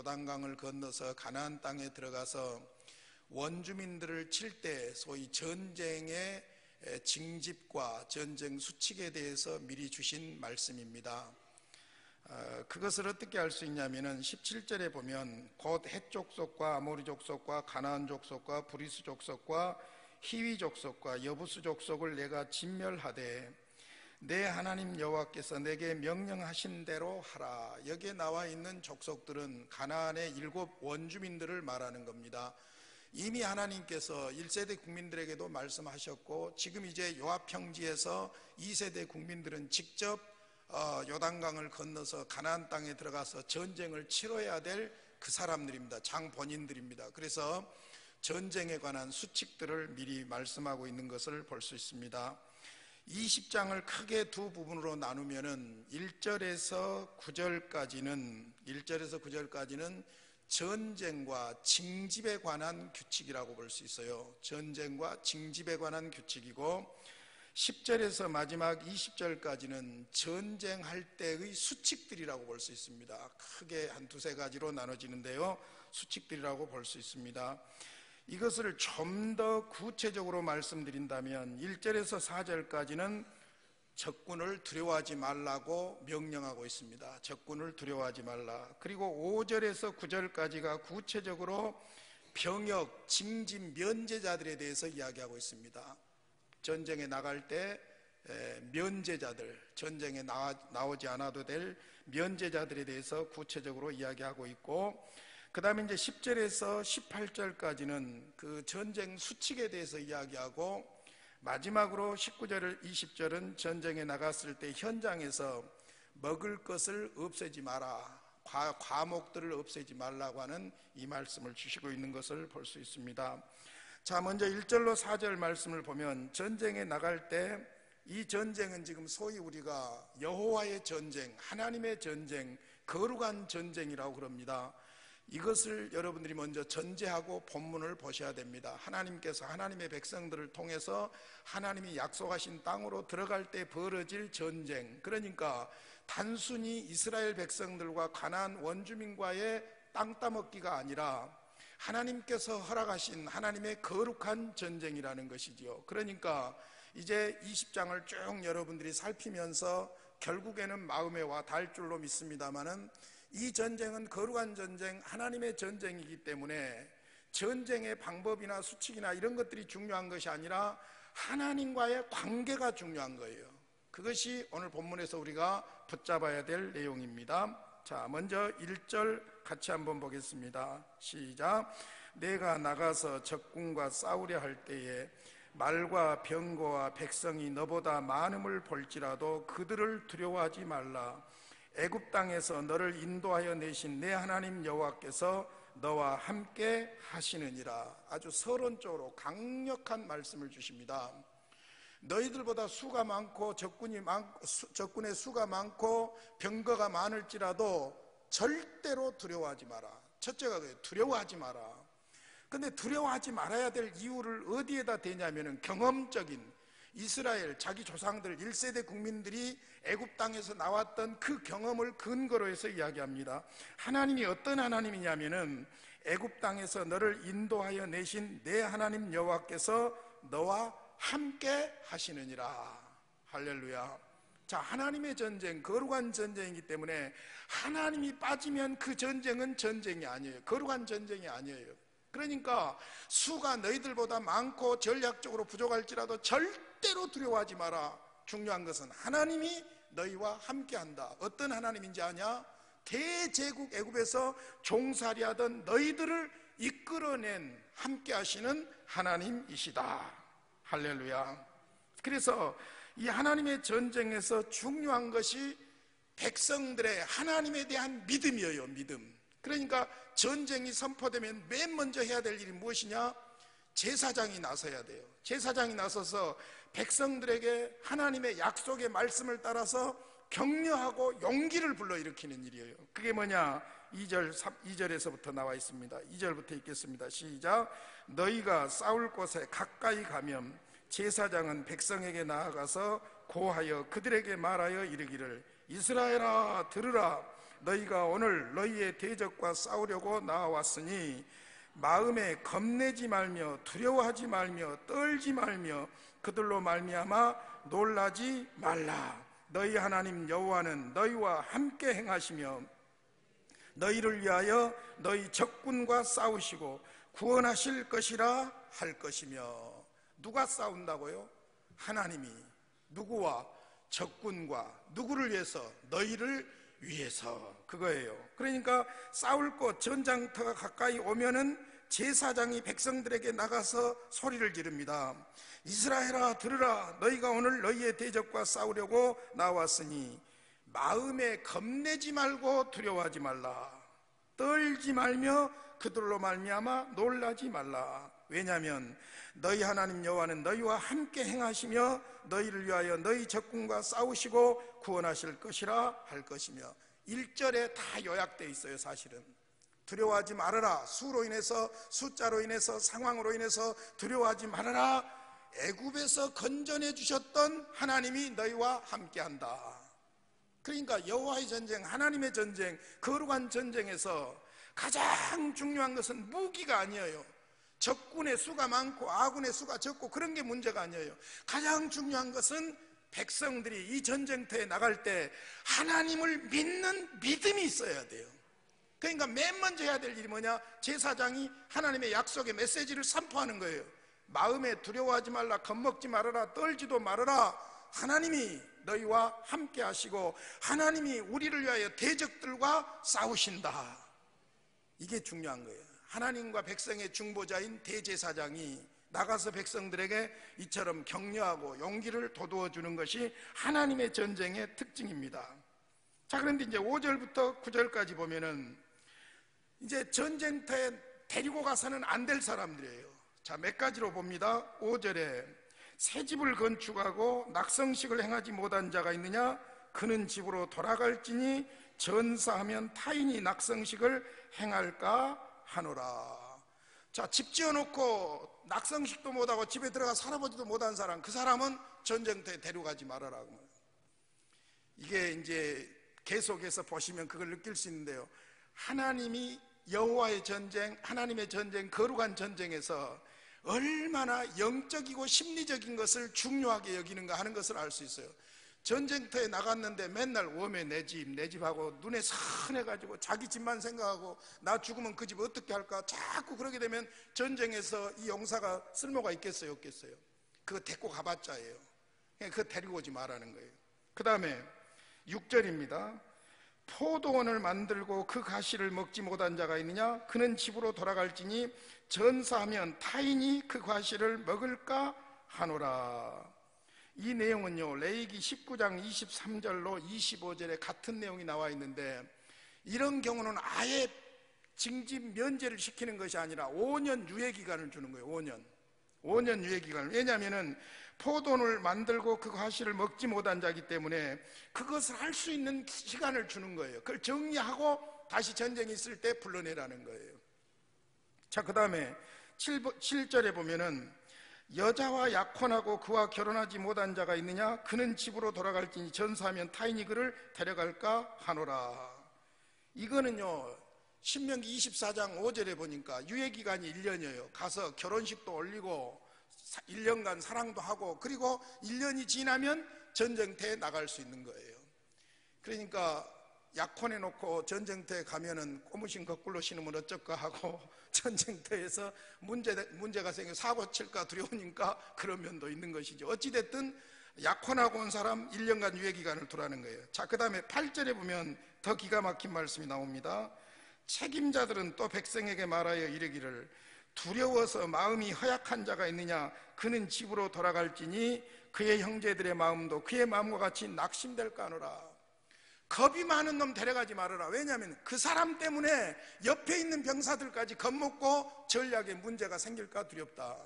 요단강을 건너서 가나안 땅에 들어가서 원주민들을 칠 때 소위 전쟁의 징집과 전쟁 수칙에 대해서 미리 주신 말씀입니다. 그것을 어떻게 알 수 있냐면은 17절에 보면 곧 헷 족속과 아모리 족속과 가나안 족속과 브리스 족속과 히위 족속과 여부스 족속을 내가 진멸하되 내 하나님 여호와께서 내게 명령하신 대로 하라. 여기에 나와 있는 족속들은 가나안의 7 원주민들을 말하는 겁니다. 이미 하나님께서 1세대 국민들에게도 말씀하셨고 지금 이제 요압평지에서 2세대 국민들은 직접 요단강을 건너서 가나안 땅에 들어가서 전쟁을 치러야 될 그 사람들입니다. 장본인들입니다. 그래서 전쟁에 관한 수칙들을 미리 말씀하고 있는 것을 볼 수 있습니다. 20장을 크게 두 부분으로 나누면은 1절에서 9절까지는 전쟁과 징집에 관한 규칙이라고 볼 수 있어요. 전쟁과 징집에 관한 규칙이고 10절에서 마지막 20절까지는 전쟁할 때의 수칙들이라고 볼 수 있습니다. 크게 한 두세 가지로 나눠지는데요, 수칙들이라고 볼 수 있습니다. 이것을 좀 더 구체적으로 말씀드린다면 1절에서 4절까지는 적군을 두려워하지 말라고 명령하고 있습니다. 적군을 두려워하지 말라. 그리고 5절에서 9절까지가 구체적으로 병역, 징집, 면제자들에 대해서 이야기하고 있습니다. 전쟁에 나갈 때 면제자들, 전쟁에 나오지 않아도 될 면제자들에 대해서 구체적으로 이야기하고 있고, 그 다음에 이제 10절에서 18절까지는 그 전쟁 수칙에 대해서 이야기하고, 마지막으로 19절, 20절은 전쟁에 나갔을 때 현장에서 먹을 것을 없애지 마라, 과목들을 없애지 말라고 하는 이 말씀을 주시고 있는 것을 볼 수 있습니다. 자, 먼저 1절로 4절 말씀을 보면 전쟁에 나갈 때 이 전쟁은 지금 소위 우리가 여호와의 전쟁, 하나님의 전쟁, 거룩한 전쟁이라고 그럽니다. 이것을 여러분들이 먼저 전제하고 본문을 보셔야 됩니다. 하나님께서 하나님의 백성들을 통해서 하나님이 약속하신 땅으로 들어갈 때 벌어질 전쟁, 그러니까 단순히 이스라엘 백성들과 가나안 원주민과의 땅 따먹기가 아니라 하나님께서 허락하신 하나님의 거룩한 전쟁이라는 것이지요. 그러니까 이제 20장을 쭉 여러분들이 살피면서 결국에는 마음에 와 닿을 줄로 믿습니다만은 이 전쟁은 거룩한 전쟁, 하나님의 전쟁이기 때문에 전쟁의 방법이나 수칙이나 이런 것들이 중요한 것이 아니라 하나님과의 관계가 중요한 거예요. 그것이 오늘 본문에서 우리가 붙잡아야 될 내용입니다. 자, 먼저 1절 같이 한번 보겠습니다. 시작. 내가 나가서 적군과 싸우려 할 때에 말과 병거와 백성이 너보다 많음을 볼지라도 그들을 두려워하지 말라. 애굽 땅에서 너를 인도하여 내신 내 하나님 여호와께서 너와 함께 하시느니라. 아주 서론적으로 강력한 말씀을 주십니다. 너희들보다 수가 많고 적군의 수가 많고 병거가 많을지라도 절대로 두려워하지 마라. 첫째가 그래요. 두려워하지 마라. 근데 두려워하지 말아야 될 이유를 어디에다 대냐면은 경험적인 이스라엘 자기 조상들 1세대 국민들이 애굽 땅에서 나왔던 그 경험을 근거로 해서 이야기합니다. 하나님이 어떤 하나님이냐면은 애굽 땅에서 너를 인도하여 내신 내 하나님 여호와께서 너와 함께 하시느니라. 할렐루야. 자, 하나님의 전쟁, 거룩한 전쟁이기 때문에 하나님이 빠지면 그 전쟁은 전쟁이 아니에요. 거룩한 전쟁이 아니에요. 그러니까 수가 너희들보다 많고 전략적으로 부족할지라도 절대로 두려워하지 마라. 중요한 것은 하나님이 너희와 함께한다. 어떤 하나님인지 아냐? 대제국 애굽에서 종살이하던 너희들을 이끌어낸 함께하시는 하나님이시다. 할렐루야. 그래서 이 하나님의 전쟁에서 중요한 것이 백성들의 하나님에 대한 믿음이에요. 믿음. 그러니까 전쟁이 선포되면 맨 먼저 해야 될 일이 무엇이냐? 제사장이 나서야 돼요. 제사장이 나서서 백성들에게 하나님의 약속의 말씀을 따라서 격려하고 용기를 불러일으키는 일이에요. 그게 뭐냐? 2절에서부터 나와 있습니다. 2절부터 읽겠습니다. 시작. 너희가 싸울 곳에 가까이 가면 제사장은 백성에게 나아가서 고하여 그들에게 말하여 이르기를 이스라엘아 들으라. 너희가 오늘 너희의 대적과 싸우려고 나와왔으니 마음에 겁내지 말며 두려워하지 말며 떨지 말며 그들로 말미암아 놀라지 말라. 너희 하나님 여호와는 너희와 함께 행하시며 너희를 위하여 너희 적군과 싸우시고 구원하실 것이라 할 것이며. 누가 싸운다고요? 하나님이. 누구와? 적군과. 누구를 위해서? 너희를 위해서. 그거예요. 그러니까 싸울 곳 전장터가 가까이 오면은 제사장이 백성들에게 나가서 소리를 지릅니다. 이스라엘아 들으라. 너희가 오늘 너희의 대적과 싸우려고 나왔으니 마음에 겁내지 말고 두려워하지 말라. 떨지 말며 그들로 말미암아 놀라지 말라. 왜냐하면 너희 하나님 여호와는 너희와 함께 행하시며 너희를 위하여 너희 적군과 싸우시고 구원하실 것이라 할 것이며. 1절에 다 요약되어 있어요. 사실은 두려워하지 말아라. 수로 인해서, 숫자로 인해서, 상황으로 인해서 두려워하지 말아라. 애굽에서 건져내 주셨던 하나님이 너희와 함께한다. 그러니까 여호와의 전쟁, 하나님의 전쟁, 거룩한 전쟁에서 가장 중요한 것은 무기가 아니에요. 적군의 수가 많고 아군의 수가 적고 그런 게 문제가 아니에요. 가장 중요한 것은 백성들이 이 전쟁터에 나갈 때 하나님을 믿는 믿음이 있어야 돼요. 그러니까 맨 먼저 해야 될 일이 뭐냐? 제사장이 하나님의 약속의 메시지를 선포하는 거예요. 마음에 두려워하지 말라, 겁먹지 말아라, 떨지도 말아라. 하나님이 너희와 함께 하시고 하나님이 우리를 위하여 대적들과 싸우신다. 이게 중요한 거예요. 하나님과 백성의 중보자인 대제사장이 나가서 백성들에게 이처럼 격려하고 용기를 돋워 주는 것이 하나님의 전쟁의 특징입니다. 자, 그런데 이제 5절부터 9절까지 보면은 이제 전쟁터에 데리고 가서는 안 될 사람들이에요. 자, 몇 가지로 봅니다. 5절에 새 집을 건축하고 낙성식을 행하지 못한 자가 있느냐? 그는 집으로 돌아갈지니 전사하면 타인이 낙성식을 행할까 하노라. 자, 집 지어놓고 낙성식도 못하고 집에 들어가 살아보지도 못한 사람, 그 사람은 전쟁터에 데려가지 말아라고. 이게 이제 계속해서 보시면 그걸 느낄 수 있는데요. 하나님이 여호와의 전쟁, 하나님의 전쟁, 거룩한 전쟁에서 얼마나 영적이고 심리적인 것을 중요하게 여기는가 하는 것을 알 수 있어요. 전쟁터에 나갔는데 맨날 웜에 내 집하고 눈에 선해가지고 자기 집만 생각하고 나 죽으면 그 집 어떻게 할까 자꾸 그러게 되면 전쟁에서 이 용사가 쓸모가 있겠어요, 없겠어요? 그거 데리고 가봤자예요. 그냥 그거 데리고 오지 말라는 거예요. 그 다음에 6절입니다. 포도원을 만들고 그 가시를 먹지 못한 자가 있느냐? 그는 집으로 돌아갈지니 전사하면 타인이 그 가시를 먹을까 하노라. 이 내용은요, 레위기 19장 23절로 25절에 같은 내용이 나와 있는데, 이런 경우는 아예 징집 면제를 시키는 것이 아니라 5년 유예기간을 주는 거예요. 5년 유예기간을. 왜냐하면 포도원을 만들고 그 가시를 먹지 못한 자이기 때문에 그것을 할 수 있는 시간을 주는 거예요. 그걸 정리하고 다시 전쟁이 있을 때 불러내라는 거예요. 자, 그 다음에 7절에 보면은 여자와 약혼하고 그와 결혼하지 못한 자가 있느냐? 그는 집으로 돌아갈지니 전사하면 타인이 그를 데려갈까 하노라. 이거는요, 신명기 24장 5절에 보니까 유예기간이 1년이에요. 가서 결혼식도 올리고 1년간 사랑도 하고 그리고 1년이 지나면 전쟁터에 나갈 수 있는 거예요. 그러니까 약혼해놓고 전쟁터에 가면은 고무신 거꾸로 신으면 어쩔까 하고 전쟁터에서 문제가 생겨 사고 칠까 두려우니까 그런 면도 있는 것이죠. 어찌됐든 약혼하고 온 사람 1년간 유예기간을 두라는 거예요. 자, 그 다음에 8절에 보면 더 기가 막힌 말씀이 나옵니다. 책임자들은 또 백성에게 말하여 이르기를 두려워서 마음이 허약한 자가 있느냐? 그는 집으로 돌아갈지니 그의 형제들의 마음도 그의 마음과 같이 낙심될까 하노라. 겁이 많은 놈 데려가지 말아라. 왜냐하면 그 사람 때문에 옆에 있는 병사들까지 겁먹고 전략에 문제가 생길까 두렵다.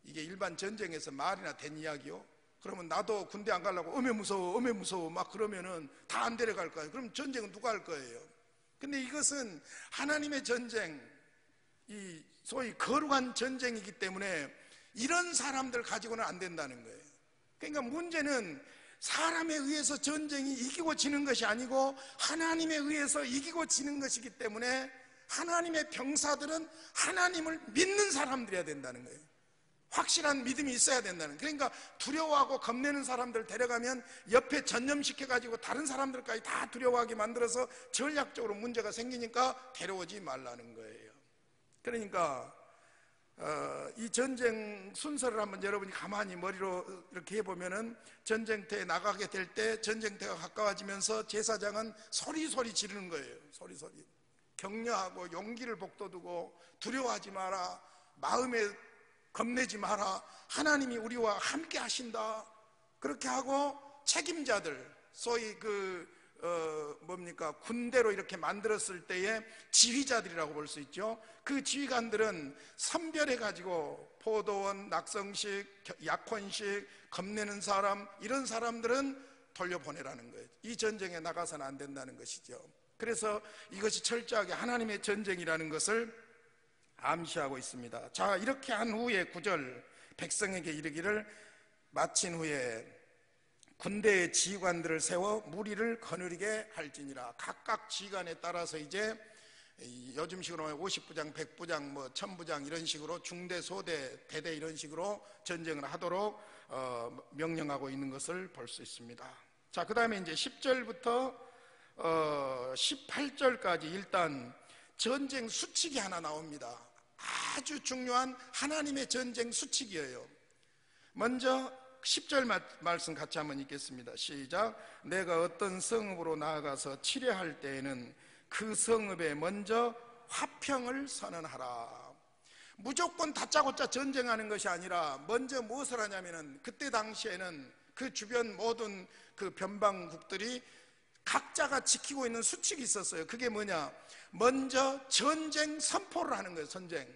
이게 일반 전쟁에서 말이나 된 이야기요. 그러면 나도 군대 안 가려고 어메 무서워 막 그러면은 다 안 데려갈 거예요. 그럼 전쟁은 누가 할 거예요? 근데 이것은 하나님의 전쟁, 이 소위 거룩한 전쟁이기 때문에 이런 사람들 가지고는 안 된다는 거예요. 그러니까 문제는 사람에 의해서 전쟁이 이기고 지는 것이 아니고 하나님에 의해서 이기고 지는 것이기 때문에 하나님의 병사들은 하나님을 믿는 사람들이어야 된다는 거예요. 확실한 믿음이 있어야 된다는 거예요. 그러니까 두려워하고 겁내는 사람들 데려가면 옆에 전념시켜가지고 다른 사람들까지 다 두려워하게 만들어서 전략적으로 문제가 생기니까 데려오지 말라는 거예요. 그러니까 이 전쟁 순서를 한번 여러분이 가만히 머리로 이렇게 해보면은 전쟁터에 나가게 될 때 전쟁터가 가까워지면서 제사장은 소리소리 지르는 거예요. 소리소리 격려하고 용기를 북돋우고 두려워하지 마라, 마음에 겁내지 마라, 하나님이 우리와 함께 하신다, 그렇게 하고 책임자들, 소위 군대로 이렇게 만들었을 때의 지휘자들이라고 볼 수 있죠. 그 지휘관들은 선별해 가지고 포도원, 낙성식, 약혼식, 겁내는 사람, 이런 사람들은 돌려보내라는 거예요. 이 전쟁에 나가서는 안 된다는 것이죠. 그래서 이것이 철저하게 하나님의 전쟁이라는 것을 암시하고 있습니다. 자, 이렇게 한 후에 9절, 백성에게 이르기를, 마친 후에 군대의 지휘관들을 세워 무리를 거느리게 할지니라. 각각 지휘관에 따라서 이제 요즘식으로 50부장, 100부장, 1000부장 이런 식으로 중대, 소대, 대대 이런 식으로 전쟁을 하도록 명령하고 있는 것을 볼 수 있습니다. 자, 그 다음에 이제 10절부터 18절까지 일단 전쟁 수칙이 하나 나옵니다. 아주 중요한 하나님의 전쟁 수칙이에요. 먼저 10절 말씀 같이 한번 읽겠습니다. 시작. 내가 어떤 성읍으로 나아가서 치려할 때에는 그 성읍에 먼저 화평을 선언하라. 무조건 다짜고짜 전쟁하는 것이 아니라 먼저 무엇을 하냐면은, 그때 당시에는 그 주변 모든 그 변방국들이 각자가 지키고 있는 수칙이 있었어요. 그게 뭐냐? 먼저 전쟁 선포를 하는 거예요. 전쟁.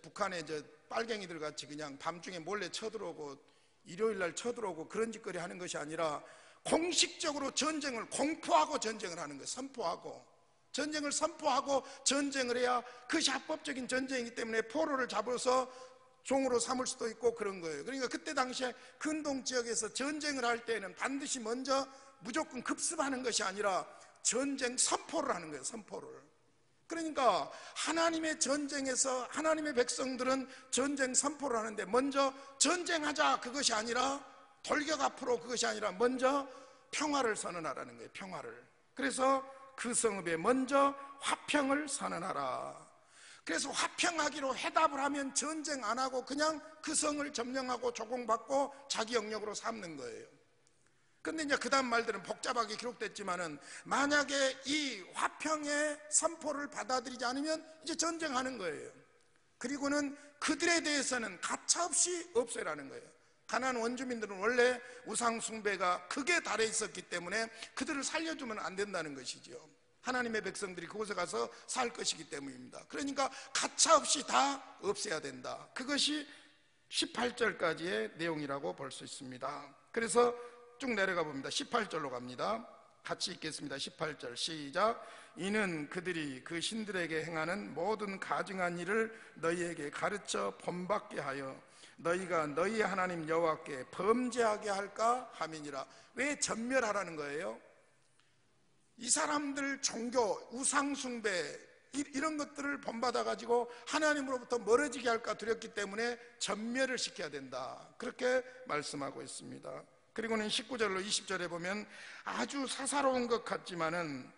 북한에 빨갱이들 같이 그냥 밤중에 몰래 쳐들어오고 일요일날 쳐들어오고 그런 짓거리 하는 것이 아니라 공식적으로 전쟁을 공포하고 전쟁을 하는 거예요. 선포하고 전쟁을 선포하고 전쟁을 해야 그것이 합법적인 전쟁이기 때문에 포로를 잡아서 종으로 삼을 수도 있고 그런 거예요. 그러니까 그때 당시에 근동 지역에서 전쟁을 할 때는 반드시 먼저 무조건 급습하는 것이 아니라 전쟁 선포를 하는 거예요. 선포를. 그러니까 하나님의 전쟁에서 하나님의 백성들은 전쟁 선포를 하는데 먼저 전쟁하자 그것이 아니라, 돌격 앞으로 그것이 아니라 먼저 평화를 선언하라는 거예요. 평화를. 그래서 그 성읍에 먼저 화평을 선언하라. 그래서 화평하기로 해답을 하면 전쟁 안 하고 그냥 그 성을 점령하고 조공받고 자기 영역으로 삼는 거예요. 근데 이제 그 다음 말들은 복잡하게 기록됐지만은, 만약에 이 화평의 선포를 받아들이지 않으면 이제 전쟁하는 거예요. 그리고는 그들에 대해서는 가차없이 없애라는 거예요. 가나안 원주민들은 원래 우상 숭배가 크게 달해 있었기 때문에 그들을 살려주면 안 된다는 것이죠. 하나님의 백성들이 그곳에 가서 살 것이기 때문입니다. 그러니까 가차없이 다 없애야 된다. 그것이 18절까지의 내용이라고 볼 수 있습니다. 그래서 쭉 내려가 봅니다. 18절로 갑니다. 같이 읽겠습니다. 18절 시작. 이는 그들이 그 신들에게 행하는 모든 가증한 일을 너희에게 가르쳐 본받게 하여 너희가 너희 하나님 여호와께 범죄하게 할까 함이니라. 왜 전멸하라는 거예요? 이 사람들 종교, 우상 숭배 이런 것들을 본받아 가지고 하나님으로부터 멀어지게 할까 두렵기 때문에 전멸을 시켜야 된다. 그렇게 말씀하고 있습니다. 그리고는 19절로 20절에 보면 아주 사사로운 것 같지만은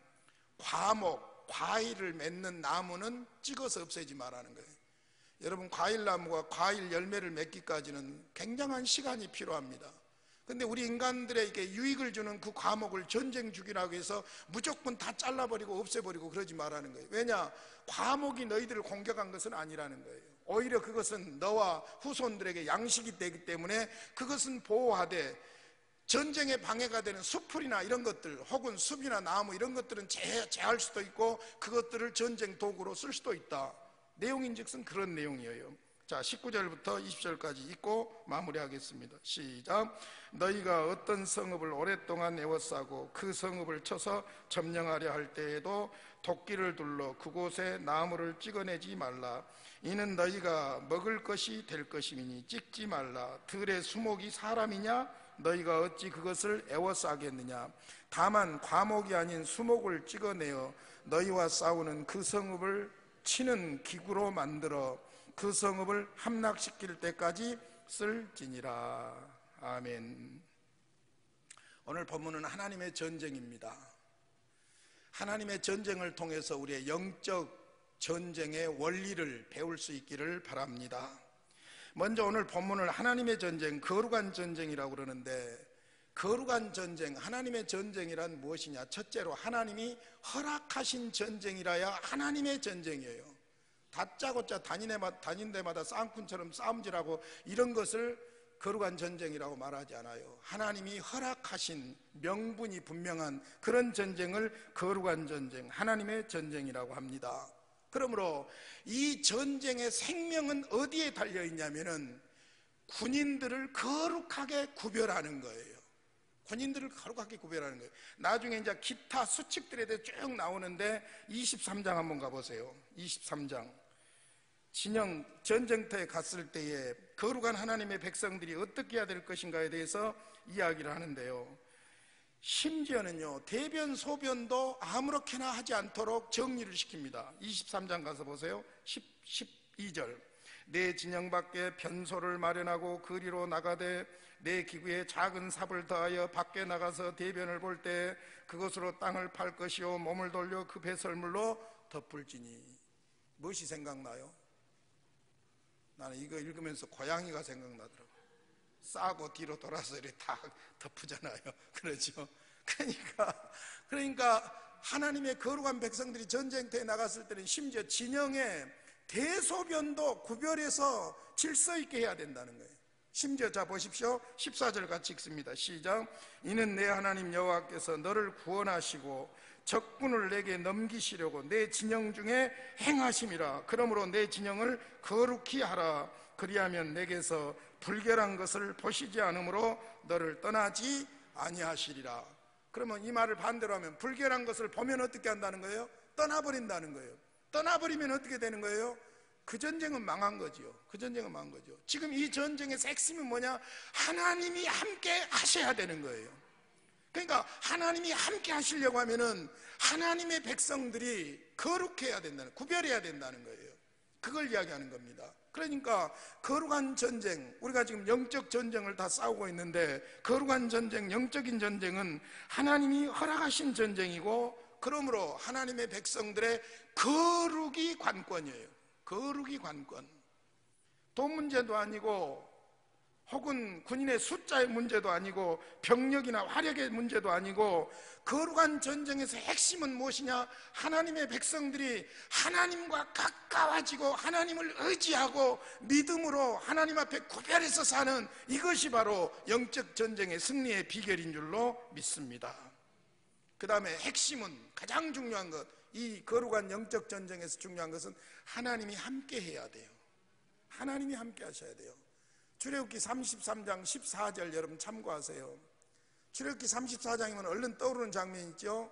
과목, 과일을 맺는 나무는 찍어서 없애지 말라는 거예요. 여러분, 과일나무가 과일 열매를 맺기까지는 굉장한 시간이 필요합니다. 근데 우리 인간들에게 유익을 주는 그 과목을 전쟁 죽이라고 해서 무조건 다 잘라버리고 없애버리고 그러지 말라는 거예요. 왜냐? 과목이 너희들을 공격한 것은 아니라는 거예요. 오히려 그것은 너와 후손들에게 양식이 되기 때문에 그것은 보호하되, 전쟁에 방해가 되는 숲풀이나 이런 것들, 혹은 숲이나 나무 이런 것들은 제할 수도 있고 그것들을 전쟁 도구로 쓸 수도 있다. 내용인즉슨 그런 내용이에요. 자, 19절부터 20절까지 읽고 마무리하겠습니다. 시작. 너희가 어떤 성읍을 오랫동안 에워싸고 그 성읍을 쳐서 점령하려 할 때에도 도끼를 둘러 그곳에 나무를 찍어내지 말라. 이는 너희가 먹을 것이 될 것이니 찍지 말라. 들의 수목이 사람이냐? 너희가 어찌 그것을 애워싸 하겠느냐. 다만 과목이 아닌 수목을 찍어내어 너희와 싸우는 그 성읍을 치는 기구로 만들어 그 성읍을 함락시킬 때까지 쓸지니라. 아멘. 오늘 본문은 하나님의 전쟁입니다. 하나님의 전쟁을 통해서 우리의 영적 전쟁의 원리를 배울 수 있기를 바랍니다. 먼저 오늘 본문을 하나님의 전쟁, 거룩한 전쟁이라고 그러는데, 거룩한 전쟁, 하나님의 전쟁이란 무엇이냐? 첫째로 하나님이 허락하신 전쟁이라야 하나님의 전쟁이에요. 다짜고짜 다닌 데마다 쌍꾼처럼 싸움질하고 이런 것을 거룩한 전쟁이라고 말하지 않아요. 하나님이 허락하신 명분이 분명한 그런 전쟁을 거룩한 전쟁, 하나님의 전쟁이라고 합니다. 그러므로 이 전쟁의 생명은 어디에 달려있냐면은 군인들을 거룩하게 구별하는 거예요. 군인들을 거룩하게 구별하는 거예요. 나중에 이제 기타 수칙들에 대해 쭉 나오는데 23장 한번 가보세요. 23장. 진영 전쟁터에 갔을 때에 거룩한 하나님의 백성들이 어떻게 해야 될 것인가에 대해서 이야기를 하는데요. 심지어는요, 대변 소변도 아무렇게나 하지 않도록 정리를 시킵니다. 23장 가서 보세요. 12절. 내 진영 밖에 변소를 마련하고 거리로 나가되 내 기구에 작은 삽을 더하여 밖에 나가서 대변을 볼 때 그것으로 땅을 팔 것이요 몸을 돌려 그 배설물로 덮을지니. 무엇이 생각나요? 나는 이거 읽으면서 고양이가 생각나더라고요. 싸고 뒤로 돌아서 이렇게 탁 덮으잖아요. 그렇죠? 그러니까 하나님의 거룩한 백성들이 전쟁터에 나갔을 때는 심지어 진영에 대소변도 구별해서 질서 있게 해야 된다는 거예요. 심지어 자 보십시오. 14절 같이 읽습니다. 시작. 이는 내 하나님 여호와께서 너를 구원하시고 적군을 내게 넘기시려고 내 진영 중에 행하심이라. 그러므로 내 진영을 거룩히 하라. 그리하면 내게서 불결한 것을 보시지 않으므로 너를 떠나지 아니하시리라. 그러면 이 말을 반대로 하면 불결한 것을 보면 어떻게 한다는 거예요? 떠나버린다는 거예요. 떠나버리면 어떻게 되는 거예요? 그 전쟁은 망한 거지요. 그 전쟁은 망한 거죠. 지금 이 전쟁의 핵심이 뭐냐? 하나님이 함께 하셔야 되는 거예요. 그러니까 하나님이 함께 하시려고 하면은 하나님의 백성들이 거룩해야 된다는, 구별해야 된다는 거예요. 그걸 이야기하는 겁니다. 그러니까 거룩한 전쟁, 우리가 지금 영적 전쟁을 다 싸우고 있는데 거룩한 전쟁, 영적인 전쟁은 하나님이 허락하신 전쟁이고, 그러므로 하나님의 백성들의 거룩이 관건이에요. 거룩이 관건. 돈 문제도 아니고 혹은 군인의 숫자의 문제도 아니고 병력이나 화력의 문제도 아니고, 거룩한 전쟁에서 핵심은 무엇이냐? 하나님의 백성들이 하나님과 가까워지고 하나님을 의지하고 믿음으로 하나님 앞에 구별해서 사는, 이것이 바로 영적 전쟁의 승리의 비결인 줄로 믿습니다. 그 다음에 핵심은, 가장 중요한 것, 이 거룩한 영적 전쟁에서 중요한 것은 하나님이 함께 해야 돼요. 하나님이 함께 하셔야 돼요. 출애굽기 33장 14절 여러분 참고하세요. 출애굽기 34장이면 얼른 떠오르는 장면 있죠?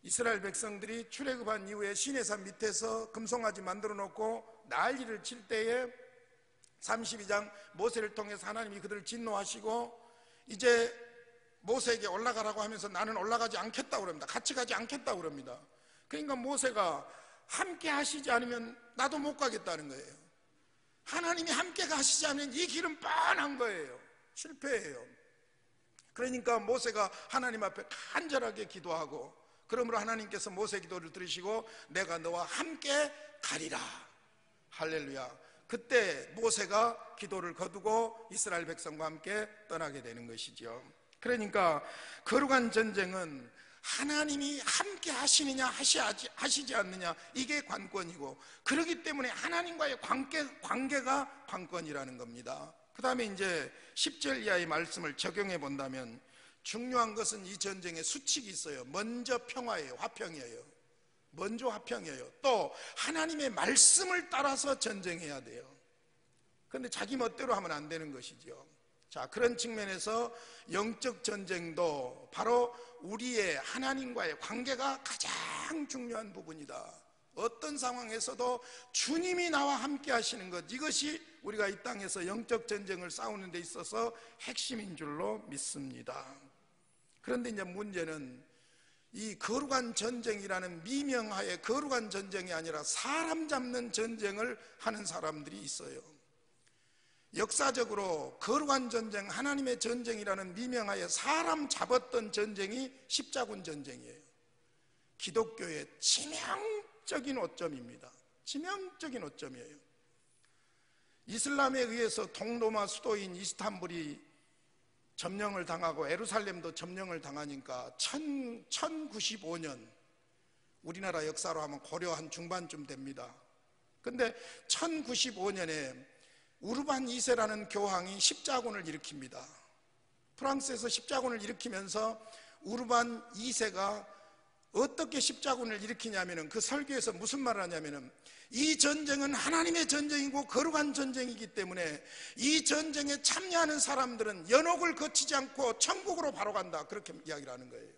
이스라엘 백성들이 출애굽한 이후에 시내산 밑에서 금송아지 만들어 놓고 난리를 칠 때에 32장 모세를 통해서 하나님이 그들을 진노하시고 이제 모세에게 올라가라고 하면서 나는 올라가지 않겠다고 그럽니다. 같이 가지 않겠다고 그럽니다. 그러니까 모세가 함께 하시지 않으면 나도 못 가겠다는 거예요. 하나님이 함께 가시지 않으면 이 길은 뻔한 거예요. 실패해요. 그러니까 모세가 하나님 앞에 간절하게 기도하고, 그러므로 하나님께서 모세 기도를 들으시고 내가 너와 함께 가리라. 할렐루야. 그때 모세가 기도를 거두고 이스라엘 백성과 함께 떠나게 되는 것이죠. 그러니까 거룩한 전쟁은 하나님이 함께 하시느냐 하시지 않느냐, 이게 관건이고, 그렇기 때문에 하나님과의 관계가 관건이라는 겁니다. 그 다음에 이제 10절 이하의 말씀을 적용해 본다면 중요한 것은 이 전쟁에 수칙이 있어요. 먼저 평화예요. 화평이에요. 먼저 화평이에요. 또 하나님의 말씀을 따라서 전쟁해야 돼요. 그런데 자기 멋대로 하면 안 되는 것이죠. 자, 그런 측면에서 영적 전쟁도 바로 우리의 하나님과의 관계가 가장 중요한 부분이다. 어떤 상황에서도 주님이 나와 함께 하시는 것, 이것이 우리가 이 땅에서 영적 전쟁을 싸우는 데 있어서 핵심인 줄로 믿습니다. 그런데 이제 문제는 이 거룩한 전쟁이라는 미명하에 거룩한 전쟁이 아니라 사람 잡는 전쟁을 하는 사람들이 있어요. 역사적으로 거룩한 전쟁, 하나님의 전쟁이라는 미명하에 사람 잡았던 전쟁이 십자군 전쟁이에요. 기독교의 치명적인 오점입니다. 치명적인 오점이에요. 이슬람에 의해서 동로마 수도인 이스탄불이 점령을 당하고 예루살렘도 점령을 당하니까 1095년, 우리나라 역사로 하면 고려 한 중반쯤 됩니다. 근데 1095년에 우르반 2세라는 교황이 십자군을 일으킵니다. 프랑스에서 십자군을 일으키면서 우르반 2세가 어떻게 십자군을 일으키냐면은, 그 설교에서 무슨 말을 하냐면은, 이 전쟁은 하나님의 전쟁이고 거룩한 전쟁이기 때문에 이 전쟁에 참여하는 사람들은 연옥을 거치지 않고 천국으로 바로 간다, 그렇게 이야기를 하는 거예요.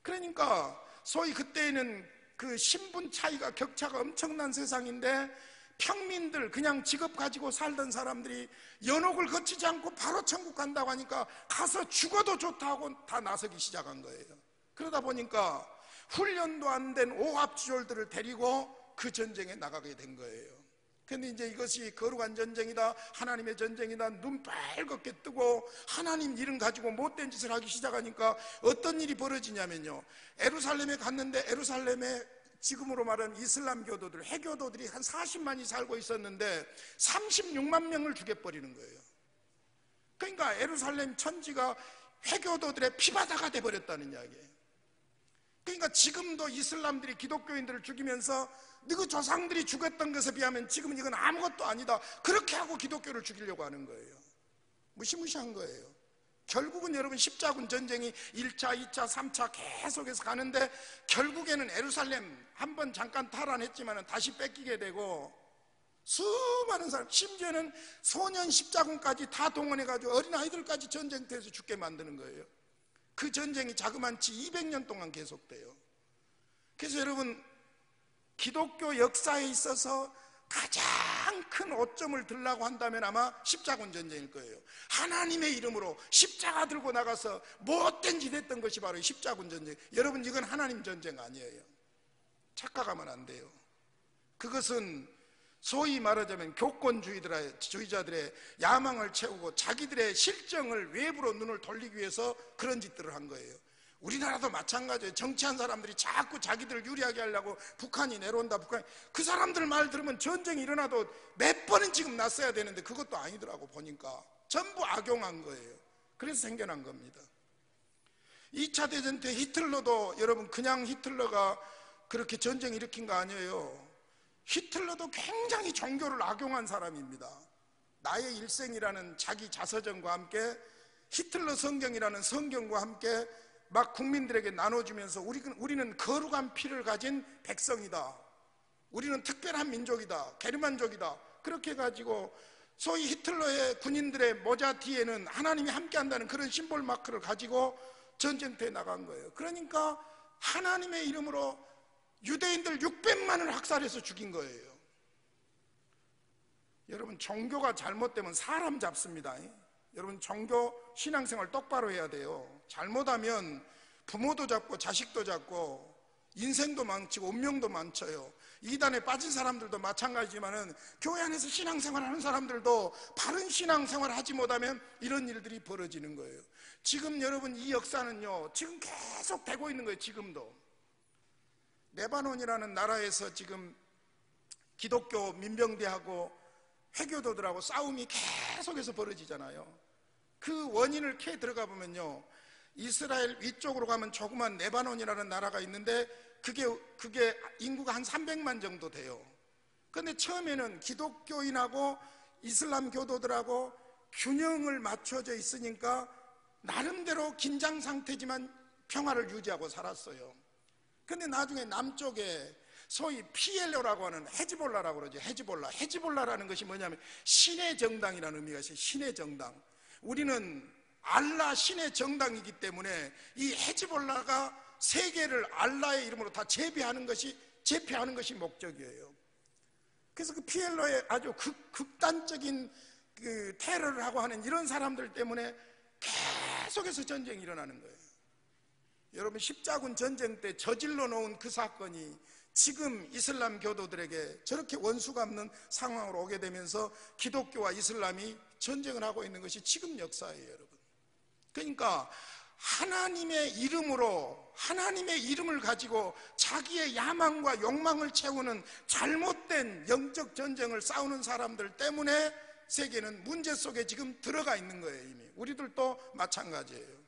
그러니까 소위 그때에는 그 신분 차이가, 격차가 엄청난 세상인데 평민들, 그냥 직업 가지고 살던 사람들이 연옥을 거치지 않고 바로 천국 간다고 하니까 가서 죽어도 좋다고 다 나서기 시작한 거예요. 그러다 보니까 훈련도 안 된 오합지졸들을 데리고 그 전쟁에 나가게 된 거예요. 근데 이제 이것이 거룩한 전쟁이다, 하나님의 전쟁이다, 눈 빨갛게 뜨고 하나님 이름 가지고 못된 짓을 하기 시작하니까 어떤 일이 벌어지냐면요, 예루살렘에 갔는데 예루살렘에 지금으로 말하는 이슬람 교도들, 해교도들이 한 40만이 살고 있었는데 36만 명을 죽여버리는 거예요. 그러니까 예루살렘 천지가 해교도들의 피바다가 돼버렸다는 이야기예요. 그러니까 지금도 이슬람들이 기독교인들을 죽이면서 너희 조상들이 죽였던 것에 비하면 지금 이건 아무것도 아니다, 그렇게 하고 기독교를 죽이려고 하는 거예요. 무시무시한 거예요. 결국은 여러분 십자군 전쟁이 1차, 2차, 3차 계속해서 가는데 결국에는 예루살렘 한번 잠깐 탈환했지만 다시 뺏기게 되고 수많은 사람, 심지어는 소년 십자군까지 다 동원해가지고 어린아이들까지 전쟁터에서 죽게 만드는 거예요. 그 전쟁이 자그만치 200년 동안 계속돼요. 그래서 여러분, 기독교 역사에 있어서 가장 큰 오점을 들라고 한다면 아마 십자군 전쟁일 거예요. 하나님의 이름으로 십자가 들고 나가서 못된 짓 했던 것이 바로 십자군 전쟁. 여러분, 이건 하나님 전쟁 아니에요. 착각하면 안 돼요. 그것은 소위 말하자면 교권주의자들의 야망을 채우고 자기들의 실정을 외부로 눈을 돌리기 위해서 그런 짓들을 한 거예요. 우리나라도 마찬가지예요. 정치한 사람들이 자꾸 자기들을 유리하게 하려고 북한이 내려온다, 그 사람들 말 들으면 전쟁이 일어나도 몇 번은 지금 났어야 되는데 그것도 아니더라고. 보니까 전부 악용한 거예요. 그래서 생겨난 겁니다. 2차 대전 때 히틀러도, 여러분, 그냥 히틀러가 그렇게 전쟁 일으킨 거 아니에요. 히틀러도 굉장히 종교를 악용한 사람입니다. 나의 일생이라는 자기 자서전과 함께 히틀러 성경이라는 성경과 함께 막 국민들에게 나눠주면서 우리는 거룩한 피를 가진 백성이다, 우리는 특별한 민족이다, 게르만족이다, 그렇게 해가지고 소위 히틀러의 군인들의 모자 뒤에는 하나님이 함께한다는 그런 심볼 마크를 가지고 전쟁터에 나간 거예요. 그러니까 하나님의 이름으로 유대인들 600만을 학살해서 죽인 거예요. 여러분, 종교가 잘못되면 사람 잡습니다. 여러분, 종교 신앙생활 똑바로 해야 돼요. 잘못하면 부모도 잡고 자식도 잡고 인생도 망치고 운명도 망쳐요. 이단에 빠진 사람들도 마찬가지지만은 교회 안에서 신앙생활 하는 사람들도 바른 신앙생활 하지 못하면 이런 일들이 벌어지는 거예요. 지금 여러분, 이 역사는요, 지금 계속 되고 있는 거예요. 지금도 레바논이라는 나라에서 지금 기독교 민병대하고 회교도들하고 싸움이 계속해서 벌어지잖아요. 그 원인을 캐 들어가 보면요, 이스라엘 위쪽으로 가면 조그만 레바논이라는 나라가 있는데 그게 인구가 한 300만 정도 돼요. 그런데 처음에는 기독교인하고 이슬람 교도들하고 균형을 맞춰져 있으니까 나름대로 긴장 상태지만 평화를 유지하고 살았어요. 근데 나중에 남쪽에 소위 PLO라고 하는 헤즈볼라라고 그러죠. 헤즈볼라라는 것이 뭐냐면 신의 정당이라는 의미가 있어요. 신의 정당. 우리는 알라 신의 정당이기 때문에 이 헤즈볼라가 세계를 알라의 이름으로 다 제비하는 것이 제패하는 것이 목적이에요. 그래서 그 PLO의 아주 극단적인 그 테러를 하고 하는 이런 사람들 때문에 계속해서 전쟁이 일어나는 거예요. 여러분, 십자군 전쟁 때 저질러 놓은 그 사건이 지금 이슬람 교도들에게 저렇게 원수 갚는 상황으로 오게 되면서 기독교와 이슬람이 전쟁을 하고 있는 것이 지금 역사예요, 여러분. 그러니까 하나님의 이름으로, 하나님의 이름을 가지고 자기의 야망과 욕망을 채우는 잘못된 영적 전쟁을 싸우는 사람들 때문에 세계는 문제 속에 지금 들어가 있는 거예요. 이미 우리들도 마찬가지예요.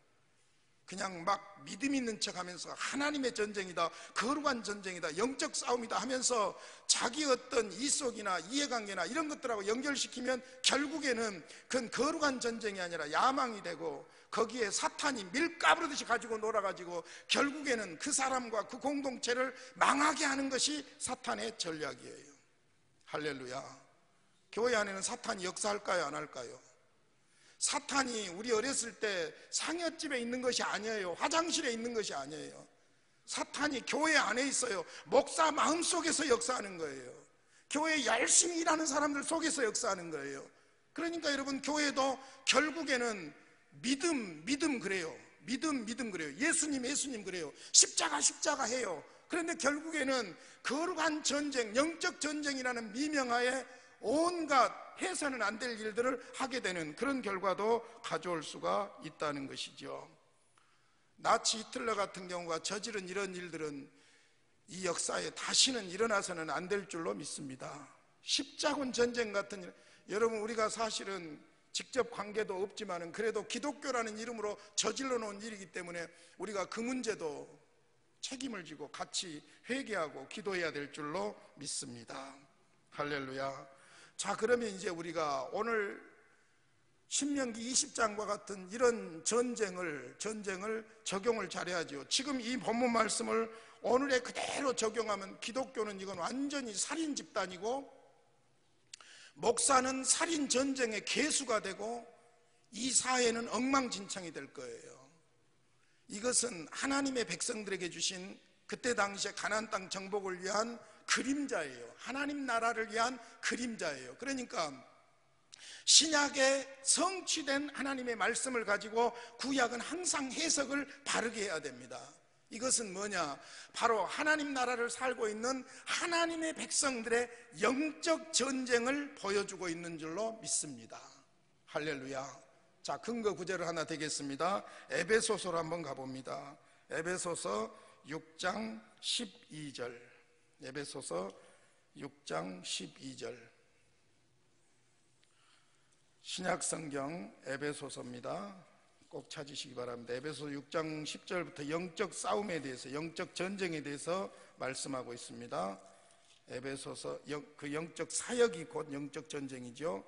그냥 막 믿음 있는 척 하면서 하나님의 전쟁이다, 거룩한 전쟁이다, 영적 싸움이다 하면서 자기 어떤 이속이나 이해관계나 이런 것들하고 연결시키면 결국에는 그건 거룩한 전쟁이 아니라 야망이 되고 거기에 사탄이 밀가부르듯이 가지고 놀아가지고 결국에는 그 사람과 그 공동체를 망하게 하는 것이 사탄의 전략이에요. 할렐루야. 교회 안에는 사탄이 역사할까요, 안 할까요? 사탄이 우리 어렸을 때 상여집에 있는 것이 아니에요. 화장실에 있는 것이 아니에요. 사탄이 교회 안에 있어요. 목사 마음속에서 역사하는 거예요. 교회 열심히 일하는 사람들 속에서 역사하는 거예요. 그러니까 여러분, 교회도 결국에는 믿음 그래요. 믿음 그래요. 예수님 그래요. 십자가 해요. 그런데 결국에는 거룩한 전쟁, 영적 전쟁이라는 미명하에 온갖 해서는 안 될 일들을 하게 되는 그런 결과도 가져올 수가 있다는 것이죠. 나치 히틀러 같은 경우가 저지른 이런 일들은 이 역사에 다시는 일어나서는 안 될 줄로 믿습니다. 십자군 전쟁 같은 일, 여러분, 우리가 사실은 직접 관계도 없지만은 그래도 기독교라는 이름으로 저질러 놓은 일이기 때문에 우리가 그 문제도 책임을 지고 같이 회개하고 기도해야 될 줄로 믿습니다. 할렐루야. 자, 그러면 이제 우리가 오늘 신명기 20장과 같은 이런 전쟁을 적용을 잘해야죠. 지금 이 본문 말씀을 오늘에 그대로 적용하면 기독교는 이건 완전히 살인 집단이고 목사는 살인 전쟁의 개수가 되고 이 사회는 엉망진창이 될 거예요. 이것은 하나님의 백성들에게 주신 그때 당시에 가나안 땅 정복을 위한 그림자예요. 하나님 나라를 위한 그림자예요. 그러니까 신약에 성취된 하나님의 말씀을 가지고 구약은 항상 해석을 바르게 해야 됩니다. 이것은 뭐냐? 바로 하나님 나라를 살고 있는 하나님의 백성들의 영적 전쟁을 보여주고 있는 줄로 믿습니다. 할렐루야. 자, 근거 구절을 하나 되겠습니다. 에베소서로 한번 가봅니다. 에베소서 6장 12절. 에베소서 6장 12절. 신약성경 에베소서입니다. 꼭 찾으시기 바랍니다. 에베소 6장 10절부터 영적 싸움에 대해서, 영적 전쟁에 대해서 말씀하고 있습니다. 에베소서, 그 영적 사역이 곧 영적 전쟁이죠.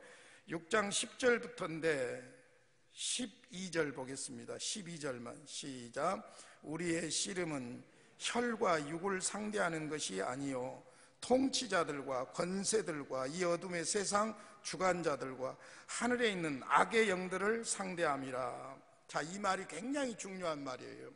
6장 10절부터인데 12절 보겠습니다. 12절만 시작. 우리의 씨름은 혈과 육을 상대하는 것이 아니요 통치자들과 권세들과 이 어둠의 세상 주관자들과 하늘에 있는 악의 영들을 상대함이라. 자, 이 말이 굉장히 중요한 말이에요.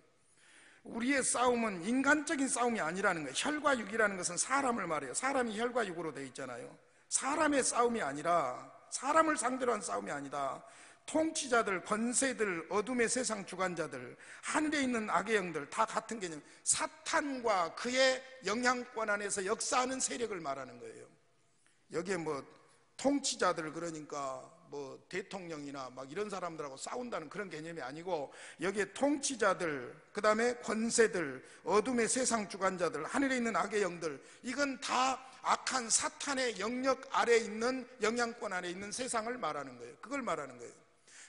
우리의 싸움은 인간적인 싸움이 아니라는 거예요. 혈과 육이라는 것은 사람을 말해요. 사람이 혈과 육으로 되어 있잖아요. 사람의 싸움이 아니라, 사람을 상대로 한 싸움이 아니다. 통치자들, 권세들, 어둠의 세상 주관자들, 하늘에 있는 악의 영들, 다 같은 개념. 사탄과 그의 영향권 안에서 역사하는 세력을 말하는 거예요. 여기에 뭐 통치자들, 그러니까 뭐 대통령이나 막 이런 사람들하고 싸운다는 그런 개념이 아니고, 여기에 통치자들, 그 다음에 권세들, 어둠의 세상 주관자들, 하늘에 있는 악의 영들, 이건 다 악한 사탄의 영역 아래에 있는, 영향권 아래에 있는 세상을 말하는 거예요. 그걸 말하는 거예요.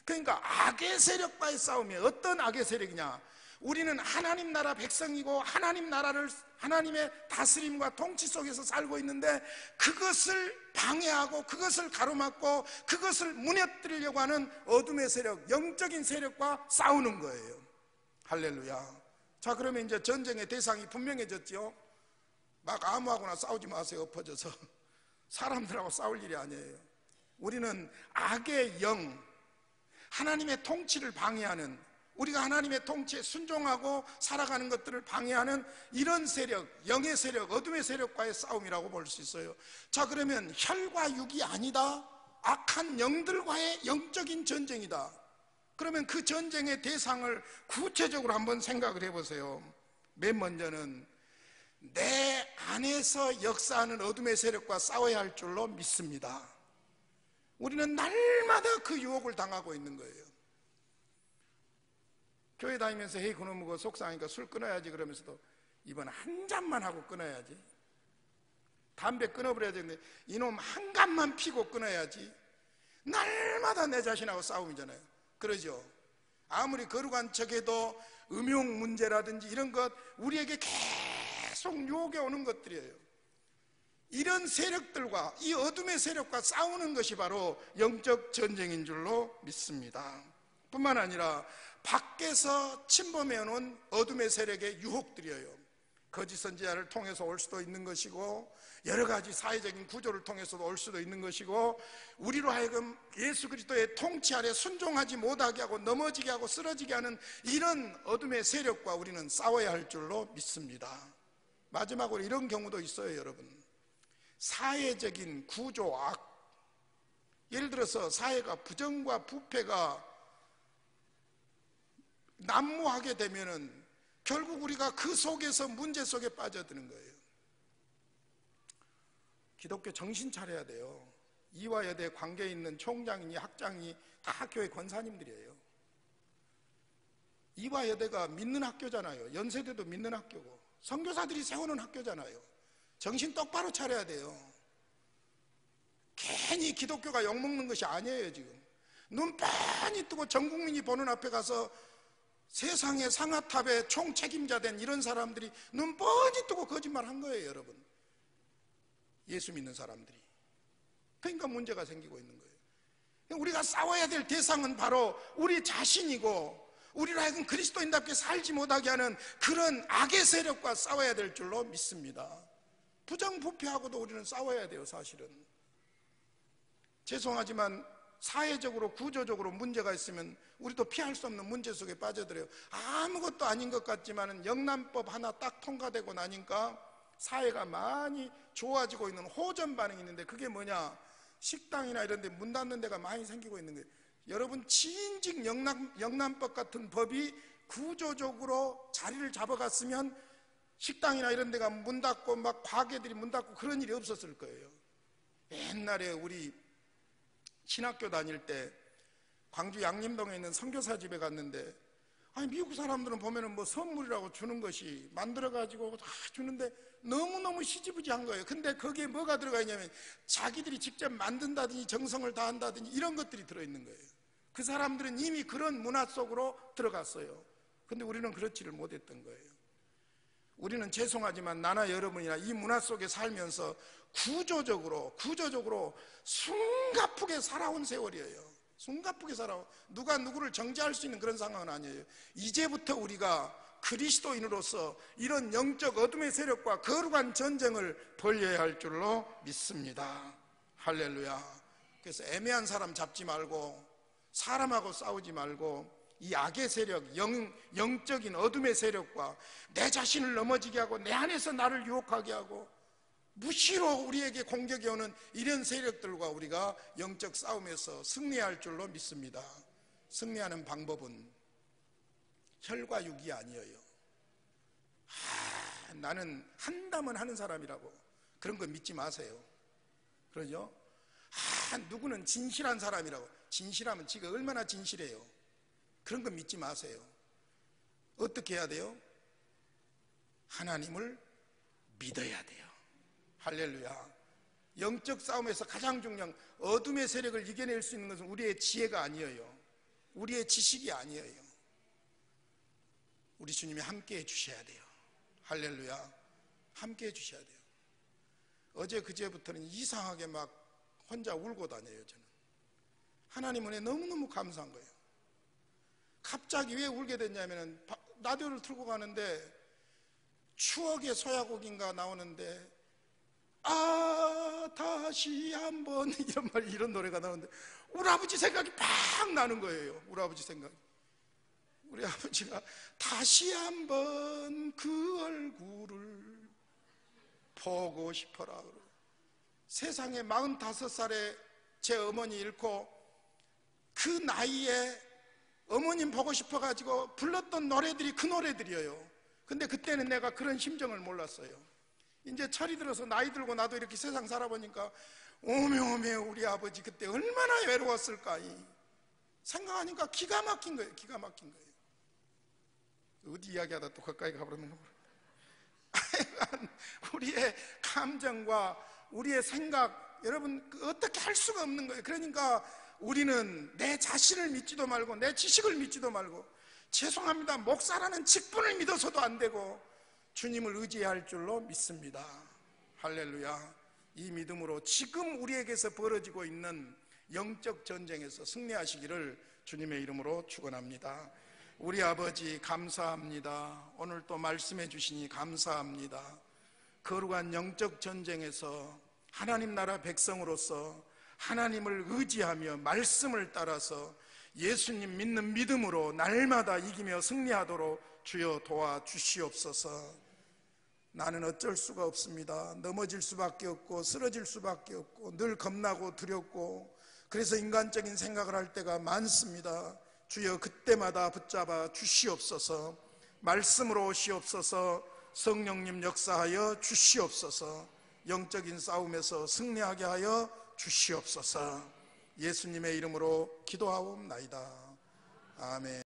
그러니까 악의 세력과의 싸움이 어떤 악의 세력이냐? 우리는 하나님 나라 백성이고 하나님 나라를, 하나님의 다스림과 통치 속에서 살고 있는데 그것을 방해하고 그것을 가로막고 그것을 무너뜨리려고 하는 어둠의 세력, 영적인 세력과 싸우는 거예요. 할렐루야. 자, 그러면 이제 전쟁의 대상이 분명해졌죠. 막 아무하고나 싸우지 마세요. 엎어져서 사람들하고 싸울 일이 아니에요. 우리는 악의 영, 하나님의 통치를 방해하는 우리가 하나님의 통치에 순종하고 살아가는 것들을 방해하는 이런 세력, 영의 세력, 어둠의 세력과의 싸움이라고 볼 수 있어요. 자, 그러면 혈과 육이 아니다, 악한 영들과의 영적인 전쟁이다. 그러면 그 전쟁의 대상을 구체적으로 한번 생각을 해보세요. 맨 먼저는 내 안에서 역사하는 어둠의 세력과 싸워야 할 줄로 믿습니다. 우리는 날마다 그 유혹을 당하고 있는 거예요. 교회 다니면서 헤이 그놈 뭐 속상하니까 술 끊어야지 그러면서도 이번 한 잔만 하고 끊어야지, 담배 끊어버려야 되는데 이놈 한 갑만 피고 끊어야지, 날마다 내 자신하고 싸움이잖아요. 그러죠? 아무리 거룩한 척해도 음용 문제라든지 이런 것 우리에게 계속 유혹해 오는 것들이에요. 이런 세력들과 이 어둠의 세력과 싸우는 것이 바로 영적 전쟁인 줄로 믿습니다. 뿐만 아니라 밖에서 침범해오는 어둠의 세력의 유혹들이에요. 거짓 선지자를 통해서 올 수도 있는 것이고, 여러 가지 사회적인 구조를 통해서도 올 수도 있는 것이고, 우리로 하여금 예수 그리스도의 통치 아래 순종하지 못하게 하고 넘어지게 하고 쓰러지게 하는 이런 어둠의 세력과 우리는 싸워야 할 줄로 믿습니다. 마지막으로 이런 경우도 있어요, 여러분. 사회적인 구조악, 예를 들어서 사회가 부정과 부패가 난무하게 되면은 결국 우리가 그 속에서 문제 속에 빠져드는 거예요. 기독교 정신 차려야 돼요. 이화여대 관계에 있는 총장이니 학장이 다 학교의 권사님들이에요. 이화여대가 믿는 학교잖아요. 연세대도 믿는 학교고, 선교사들이 세우는 학교잖아요. 정신 똑바로 차려야 돼요. 괜히 기독교가 욕먹는 것이 아니에요. 지금 눈 빤히 뜨고 전 국민이 보는 앞에 가서 세상의 상아탑의 총책임자 된 이런 사람들이 눈 뻔히 뜨고 거짓말 한 거예요, 여러분. 예수 믿는 사람들이. 그러니까 문제가 생기고 있는 거예요. 우리가 싸워야 될 대상은 바로 우리 자신이고, 우리로 하여금 그리스도인답게 살지 못하게 하는 그런 악의 세력과 싸워야 될 줄로 믿습니다. 부정부패하고도 우리는 싸워야 돼요, 사실은. 죄송하지만 사회적으로 구조적으로 문제가 있으면 우리도 피할 수 없는 문제 속에 빠져들어요. 아무것도 아닌 것 같지만 영란법 하나 딱 통과되고 나니까 사회가 많이 좋아지고 있는 호전 반응이 있는데, 그게 뭐냐, 식당이나 이런 데 문 닫는 데가 많이 생기고 있는 거예요. 여러분, 친직 영란법 같은 법이 구조적으로 자리를 잡아갔으면 식당이나 이런 데가 문 닫고 막 가게들이 문 닫고 그런 일이 없었을 거예요. 옛날에 우리 신학교 다닐 때 광주 양림동에 있는 선교사 집에 갔는데, 아니 미국 사람들은 보면은 뭐 선물이라고 주는 것이 만들어가지고 다 주는데 너무너무 시지부지한 거예요. 근데 거기에 뭐가 들어가 있냐면 자기들이 직접 만든다든지 정성을 다한다든지 이런 것들이 들어있는 거예요. 그 사람들은 이미 그런 문화 속으로 들어갔어요. 근데 우리는 그렇지를 못했던 거예요. 우리는 죄송하지만 나나 여러분이나 이 문화 속에 살면서 구조적으로 숨가쁘게 살아온 세월이에요. 숨가쁘게 살아온, 누가 누구를 정죄할 수 있는 그런 상황은 아니에요. 이제부터 우리가 그리스도인으로서 이런 영적 어둠의 세력과 거룩한 전쟁을 벌여야 할 줄로 믿습니다. 할렐루야. 그래서 애매한 사람 잡지 말고, 사람하고 싸우지 말고, 이 악의 세력, 영적인 어둠의 세력과 내 자신을 넘어지게 하고 내 안에서 나를 유혹하게 하고 무시로 우리에게 공격이 오는 이런 세력들과 우리가 영적 싸움에서 승리할 줄로 믿습니다. 승리하는 방법은 혈과 육이 아니에요. 나는 한다면 하는 사람이라고, 그런 거 믿지 마세요. 그러죠? 누구는 진실한 사람이라고, 진실하면 지가 얼마나 진실해요. 그런 거 믿지 마세요. 어떻게 해야 돼요? 하나님을 믿어야 돼요. 할렐루야. 영적 싸움에서 가장 중요한 어둠의 세력을 이겨낼 수 있는 것은 우리의 지혜가 아니에요. 우리의 지식이 아니에요. 우리 주님이 함께 해주셔야 돼요. 할렐루야. 함께 해주셔야 돼요. 어제 그제부터는 이상하게 막 혼자 울고 다녀요. 저는 하나님 은혜 너무너무 감사한 거예요. 갑자기 왜 울게 됐냐면, 라디오를 틀고 가는데 추억의 소야곡인가 나오는데, 다시 한번 이런 노래가 나오는데 우리 아버지 생각이 팍 나는 거예요. 우리 아버지 생각이. 우리 아버지가 다시 한번 그 얼굴을 보고 싶어라 그러고, 세상에 45살에 제 어머니 잃고 그 나이에 어머님 보고 싶어가지고 불렀던 노래들이 그 노래들이에요. 근데 그때는 내가 그런 심정을 몰랐어요. 이제 철이 들어서 나이 들고 나도 이렇게 세상 살아보니까 오메 우리 아버지 그때 얼마나 외로웠을까 생각하니까 기가 막힌 거예요. 기가 막힌 거예요. 어디 이야기하다 또 가까이 가버렸는 거 모르겠다. 우리의 감정과 우리의 생각, 여러분 어떻게 할 수가 없는 거예요. 그러니까 우리는 내 자신을 믿지도 말고 내 지식을 믿지도 말고, 죄송합니다, 목사라는 직분을 믿어서도 안 되고 주님을 의지해야 할 줄로 믿습니다. 할렐루야. 이 믿음으로 지금 우리에게서 벌어지고 있는 영적 전쟁에서 승리하시기를 주님의 이름으로 축원합니다. 우리 아버지 감사합니다. 오늘 또 말씀해 주시니 감사합니다. 거룩한 영적 전쟁에서 하나님 나라 백성으로서 하나님을 의지하며 말씀을 따라서 예수님 믿는 믿음으로 날마다 이기며 승리하도록 주여 도와주시옵소서. 나는 어쩔 수가 없습니다. 넘어질 수밖에 없고 쓰러질 수밖에 없고 늘 겁나고 두렵고 그래서 인간적인 생각을 할 때가 많습니다. 주여 그때마다 붙잡아 주시옵소서. 말씀으로 오시옵소서. 성령님 역사하여 주시옵소서. 영적인 싸움에서 승리하게 하여 주시옵소서. 예수님의 이름으로 기도하옵나이다. 아멘.